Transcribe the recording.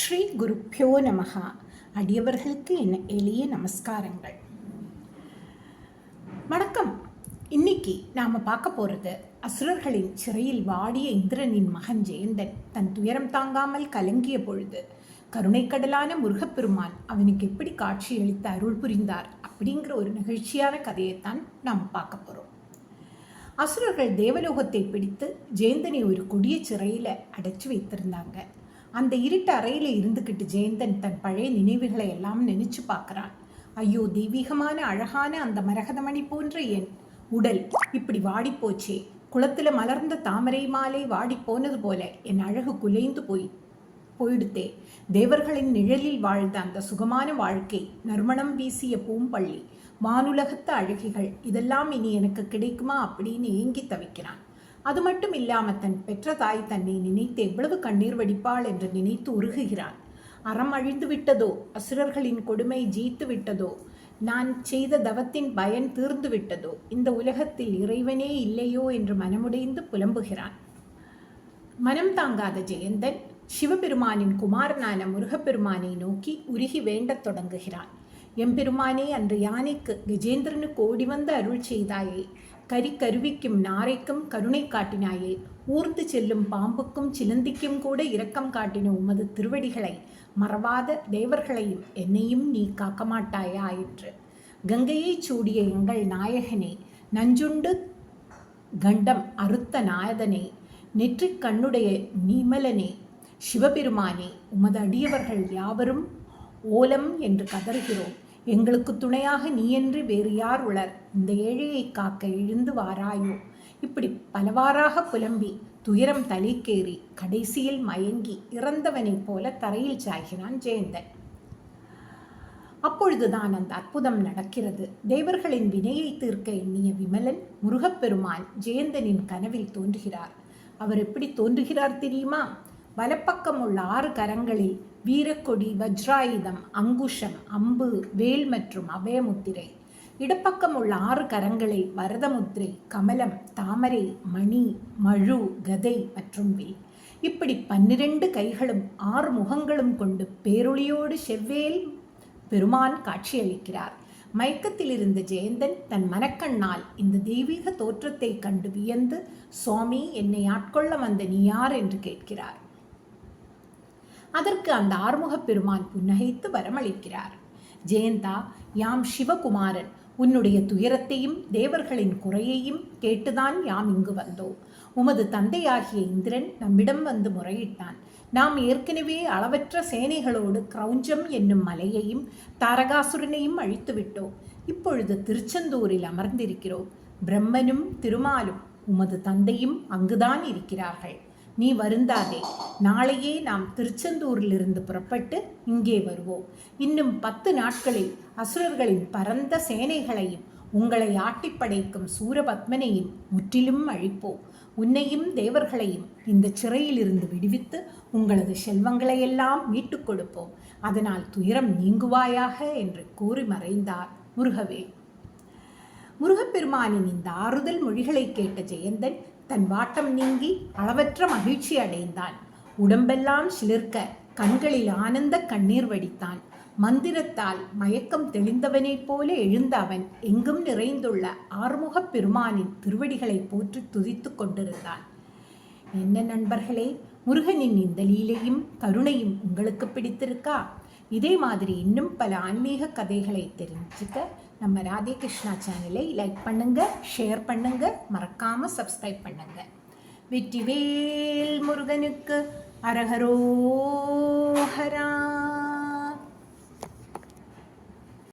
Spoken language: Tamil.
ஸ்ரீ குருப்பியோ நமகா. அடியவர்களுக்கு என் எளிய நமஸ்காரங்கள். வணக்கம். இன்னைக்கு நாம் பார்க்க போகிறது அசுரர்களின் சிறையில் வாடிய இந்திரனின் மகன் ஜெயந்தன் தன் துயரம் தாங்காமல் கலங்கிய பொழுது கருணைக்கடலான முருகப்பெருமான் அவனுக்கு எப்படி காட்சியளித்து அருள் புரிந்தார் அப்படிங்கிற ஒரு நிகழ்ச்சியான கதையைத்தான் நாம் பார்க்க போகிறோம். அசுரர்கள் தேவலோகத்தை பிடித்து ஜெயந்தனை ஒரு கொடிய சிறையில் அடைச்சி வைத்திருந்தாங்க. அந்த இருட்டு அறையில் இருந்துக்கிட்டு ஜெயந்தன் தன் பழைய நினைவுகளை எல்லாம் நினைச்சு பார்க்குறான். ஐயோ, தெய்வீகமான அழகான அந்த மரகதமணி போன்ற என் உடல் இப்படி வாடிப்போச்சே, குளத்தில் மலர்ந்த தாமரை மாலை வாடி போனது போல என் அழகு குலைந்து போயிடுத்தே. தேவர்களின் நிழலில் வாழ்ந்த அந்த சுகமான வாழ்க்கை, நறுமணம் வீசிய பூம்பள்ளி, வானுலகத்து அழகிகள், இதெல்லாம் இனி எனக்கு கிடைக்குமா அப்படின்னு ஏங்கி தவிக்கிறான். அது மட்டும் இல்லாமல் தன் பெற்ற தாய் தன்னை நினைத்து எவ்வளவு கண்ணீர் வடிப்பாள் என்று நினைத்து உருகுகிறான். அறம் அழிந்து விட்டதோ, அசுரர்களின் கொடுமை ஜெயித்து விட்டதோ, நான் செய்த தவத்தின் பயன் தீர்ந்து விட்டதோ, இந்த உலகத்தில் இறைவனே இல்லையோ என்று மனமுடைந்து புலம்புகிறான். மனம் தாங்காத ஜெயந்தன் சிவபெருமானின் குமாரனான முருகப்பெருமானை நோக்கி உருகி வேண்டத் தொடங்குகிறான். எம்பெருமானே, அன்று யானைக்கு கஜேந்திரனுக்கு ஓடி வந்து அருள் செய்தாயே, கருவிக்கும் நாரைக்கும் கருணை காட்டினாயே, ஊர்ந்து செல்லும் பாம்புக்கும் சிலந்திக்கும் கூட இரக்கம் காட்டின உமது திருவடிகளை மறவாத தேவர்களையும் என்னையும் நீ காக்க மாட்டாயா என்று. கங்கையை சூடிய எங்கள் நாயகனே, நஞ்சுண்டு கண்டம் அறுத்த நாயதனே, நெற்றிக் கண்ணுடைய நீமலனே, சிவபெருமானே, உமது அடியவர்கள் யாவரும் ஓலம் என்று கதறுகிறோம். எங்களுக்கு துணையாக நீயன்று வேறு யார் உளர்? இந்த ஏழையை காக்க எழுந்து வாராயோ. இப்படி பலவாறாக புலம்பி துயரம் தலைக்கேறி கடைசியில் மயங்கி இறந்தவனைப் போல தரையில் சாய்கிறான் ஜெயந்தன். அப்பொழுதுதான் அந்த அற்புதம் நடக்கிறது. தேவர்களின் வினையை தீர்க்க எண்ணிய விமலன் முருகப்பெருமான் ஜெயந்தனின் கனவில் தோன்றுகிறார். அவர் எப்படி தோன்றுகிறார் தெரியுமா? வலப்பக்கம் உள்ள 6 கரங்களில் வீரக்கொடி, வஜ்ராயுதம், அங்குஷம், அம்பு, வேல் மற்றும் அபயமுத்திரை. இடப்பக்கம் உள்ள 6 கரங்களில் வரதமுத்திரை, கமலம், தாமரை, மணி, மழு, கதை மற்றும் வில். இப்படி 12 கைகளும் 6 முகங்களும் கொண்டு பேரொளியோடு செவ்வேல் பெருமான் காட்சியளிக்கிறார். மயக்கத்தில் இருந்த ஜெயந்தன் தன் மனக்கண்ணால் இந்த தெய்வீக தோற்றத்தை கண்டு வியந்து, சுவாமி, என்னை ஆட்கொள்ள வந்த நீ யார் என்று கேட்கிறார். அதற்கு அந்த ஆறுமுகப் பெருமான் புன்னகைத்து வரமளிக்கிறார். ஜெயந்தா, யாம் சிவகுமாரன். உன்னுடைய துயரத்தையும் தேவர்களின் குறையையும் கேட்டுதான் யாம் இங்கு வந்தோம். உமது தந்தையாகிய இந்திரன் நம்மிடம் வந்து முறையிட்டான். நாம் ஏற்கனவே அளவற்ற சேனைகளோடு கிரௌஞ்சம் என்னும் மலையையும் தாரகாசுரனையும் அழித்து விட்டோம். இப்பொழுது திருச்செந்தூரில் அமர்ந்திருக்கிறோம். பிரம்மனும் திருமாலும் உமது தந்தையும் அங்குதான் இருக்கிறார்கள். நீ வருந்தாதே. நாளையே நாம் திருச்செந்தூரிலிருந்து புறப்பட்டு இங்கே வருவோம். இன்னும் 10 நாட்களில் அசுரர்களின் பரந்த சேனைகளையும் உங்களை ஆட்டிப்படைக்கும் சூரபத்மனையும் முற்றிலும் அழிப்போம். உன்னையும் தேவர்களையும் இந்த சிறையிலிருந்து விடுவித்து உங்களது செல்வங்களையெல்லாம் மீட்டுக் கொடுப்போம். அதனால் துயரம் நீங்குவாயாக என்று கூறி மறைந்தார் முருகவேல். முருகப்பெருமானின் இந்த ஆறுதல் மொழிகளை கேட்ட ஜெயந்தன் தன் வாட்டம் நீங்கி அளவற்ற மகிழ்ச்சி அடைந்தான். உடம்பெல்லாம் சிலிர்க்க கண்களில் ஆனந்த கண்ணீர் வடித்தான். மந்திரத்தால் மயக்கம் தெளிந்தவனைப் போல எழுந்த அவன் எங்கும் நிறைந்துள்ள ஆறுமுகப் பெருமானின் திருவடிகளை போற்றி துதித்து கொண்டிருந்தான். என்ன நண்பர்களே, முருகனின் இந்த லீலையும் கருணையும் உங்களுக்கு பிடித்திருக்கா? இதே மாதிரி இன்னும் பல ஆன்மீக கதைகளை தெரிஞ்சுக்க நம்ம ராதே கிருஷ்ணா சேனலை லைக் பண்ணுங்க, ஷேர் பண்ணுங்க, மறக்காம சப்ஸ்கிரைப் பண்ணுங்க. வெற்றிவேல் முருகனுக்கு அரஹரோஹரா.